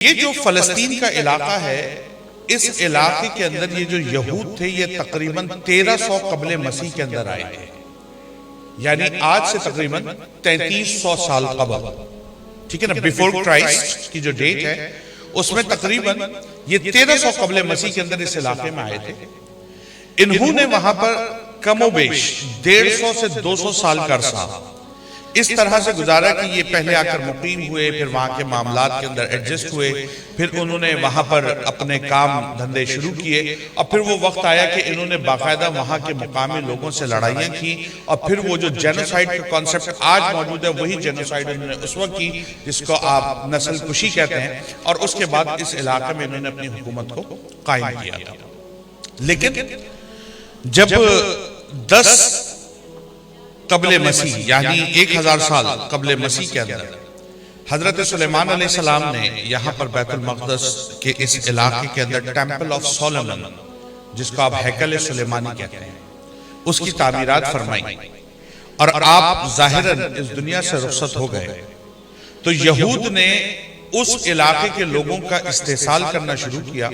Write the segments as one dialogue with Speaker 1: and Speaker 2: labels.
Speaker 1: یہ جو فلسطین کا علاقہ ہے، اس علاقے کے اندر یہ جو یہود تھے یہ تقریباً 1300 قبل مسیح کے اندر آئے تھے، یعنی آج سے تقریباً 3300 سال قبل، ٹھیک ہے نا، بیفور کرائسٹ کی جو ڈیٹ ہے اس میں تقریباً یہ 1300 قبل مسیح کے اندر اس علاقے میں آئے تھے۔ انہوں نے وہاں پر کم و بیش 150 سے 200 سال کا عرصہ اس طرح سے گزارا کہ یہ پہلے آ کر مقیم ہوئے، پھر وہاں کے معاملات کے اندر ایڈجسٹ ہوئے، پھر انہوں نے وہاں پر اپنے کام دھندے شروع کیے، اور پھر وہ وقت آیا کہ انہوں نے باقاعدہ وہاں کے مقامی لوگوں سے لڑائیاں کی، اور پھر وہ جو جینوسائیڈ کا کانسیپٹ آج موجود ہے وہی جینوسائیڈ انہوں نے اس وقت کی جس کو آپ نسل کشی کہتے ہیں، اور اس کے بعد اس علاقے میں انہوں نے اپنی حکومت کو قائم کیا تھا۔ لیکن جب 10 قبل مسیح یعنی 1000 سال قبل مسیح کے اندر حضرت سلیمان علیہ السلام نے یہاں پر بیت المقدس کے اس علاقے کے اندر ٹیمپل آف سولومن، جس کو آپ ہیکل سلیمانی کہتے ہیں، اس کی تعمیرات فرمائی، اور آپ ظاہراً اس دنیا سے رخصت ہو گئے، تو یہود نے اس علاقے کے لوگوں کا استحصال کرنا شروع کیا،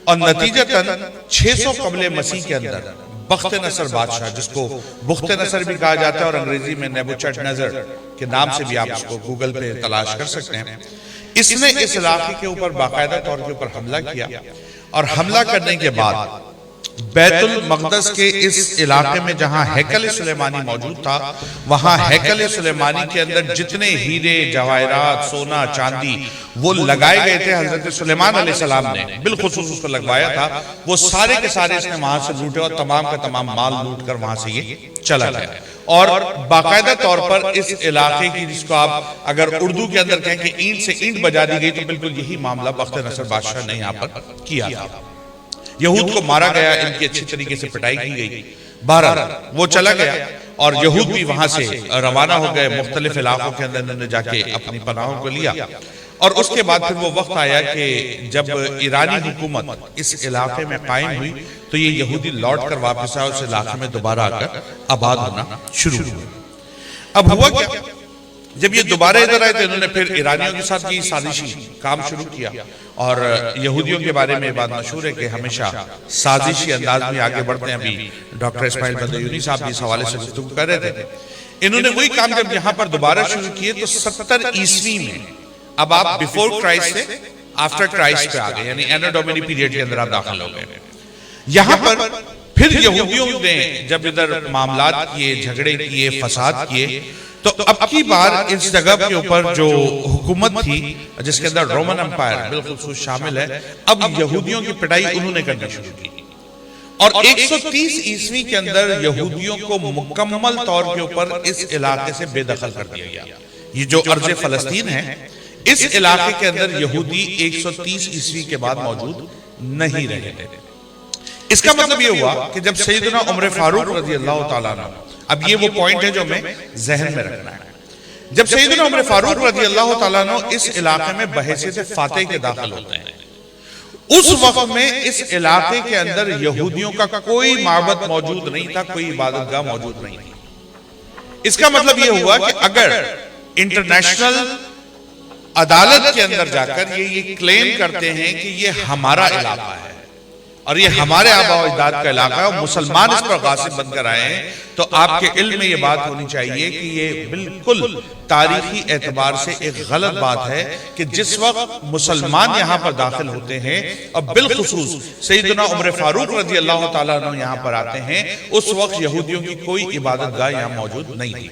Speaker 1: اور نتیجتاً 600 قبل مسیح کے اندر بخت نصر بادشاہ، جس کو بخت نصر بھی کہا جاتا ہے اور انگریزی میں نیبوچڈ نظر کے نام سے بھی آپ اس کو گوگل پہ تلاش کر سکتے ہیں، اس نے اس علاقے کے اوپر باقاعدہ طور کے اوپر حملہ کیا، اور حملہ کرنے کے بعد بیت المقدس کے اس علاقے میں جہاں ہیکل سلیمانی موجود تھا، وہاں ہیکل سلیمانی کے اندر جتنے ہیرے جواہرات سونا چاندی وہ لگائے گئے تھے حضرت سلیمان علیہ السلام نے بالخصوص اس کو لگوایا تھا، وہ سارے کے سارے اس نے وہاں سے لوٹے، اور تمام کا تمام مال لوٹ کر وہاں سے یہ چلا گیا، اور باقاعدہ طور پر اس علاقے کی، جس کو آپ اگر اردو کے اندر کہیں کہ اینٹ سے اینٹ بجا دی گئی، تو بالکل یہی معاملہ بخت نصر بادشاہ نے یہاں پر کیا تھا۔ یہود کو مارا گیا، ان کی اچھی طریقے سے پٹائی کی گئی، بہرحال وہ چلا گیا، اور یہود بھی وہاں سے روانہ ہو گئے، مختلف علاقوں کے اندر انہوں نے جا کے اپنی پناہوں کو لیا، اور اس کے بعد پھر وہ وقت آیا کہ جب ایرانی حکومت اس علاقے میں قائم ہوئی تو یہ یہودی لوٹ کر واپس آئے، اس علاقے میں دوبارہ آ کر آباد ہونا شروع ہوئے۔ اب ہوا کیا، جب یہ دوبارہ ادھر آئے تو انہوں نے پھر ایرانیوں کے ساتھ یہ سازشی کام شروع کیا، اور یہودیوں کے بارے میں بات مشہور ہے کہ ہمیشہ سازشی انداز میں آگے بڑھتے ہیں۔ ابھی ڈاکٹر اسماعیل بدیونی صاحب بھی اس حوالے سے گفتگو کر رہے تھے، انہوں نے وہی کام جب یہاں پر دوبارہ شروع کیے تو 70 عیسوی میں، اب آپ بیفور کرائسٹ سے آفٹر کرائسٹ پہ آگئے، یعنی اینو ڈومینی پیریڈ کے اندر آپ داخل ہو گئے، یہاں پر پھر یہودیوں نے جب ادھر معاملات کیے، جھگڑے کیے، فساد کیے، تو اب کی بار اس جگہ کے اوپر جو حکومت تھی جس کے اندر رومن امپائر بالخصوص شامل ہے، اب یہودیوں کی پٹائی انہوں نے کرنی شروع کی، اور 130 عیسوی کے اندر یہودیوں کو مکمل طور کے اوپر اس علاقے سے بے دخل کر دیا گیا۔ یہ جو ارض فلسطین ہے، اس علاقے کے اندر یہودی 130 عیسوی کے بعد موجود نہیں رہے تھے۔ اس کا مطلب یہ ہوا کہ جب سیدنا عمر فاروق رضی اللہ تعالیٰ عنہ، اب یہ وہ پوائنٹ ہے جو ہمیں ذہن میں رکھنا ہے، جب سیدنا عمر فاروق رضی اللہ تعالیٰ عنہ اس علاقے میں بحیثیت فاتح کے داخل ہوتے ہیں، اس وقت میں اس علاقے کے اندر یہودیوں کا کوئی معبد موجود نہیں تھا، کوئی عبادت گاہ موجود نہیں تھی۔ اس کا مطلب یہ ہوا کہ اگر انٹرنیشنل عدالت کے اندر جا کر یہ کلیم کرتے ہیں کہ یہ ہمارا علاقہ ہے اور یہ ہمارے آباء و اجداد کا علاقہ ہے اور مسلمان اس پر غاصب بن کر آئے ہیں، تو آپ کے علم میں یہ بات ہونی چاہیے کہ یہ بالکل تاریخی اعتبار سے ایک غلط بات ہے کہ جس وقت مسلمان یہاں پر داخل ہوتے ہیں اور بالخصوص سیدنا عمر فاروق رضی اللہ تعالیٰ عنہ یہاں پر آتے ہیں، اس وقت یہودیوں کی کوئی عبادت گاہ یہاں موجود نہیں تھی۔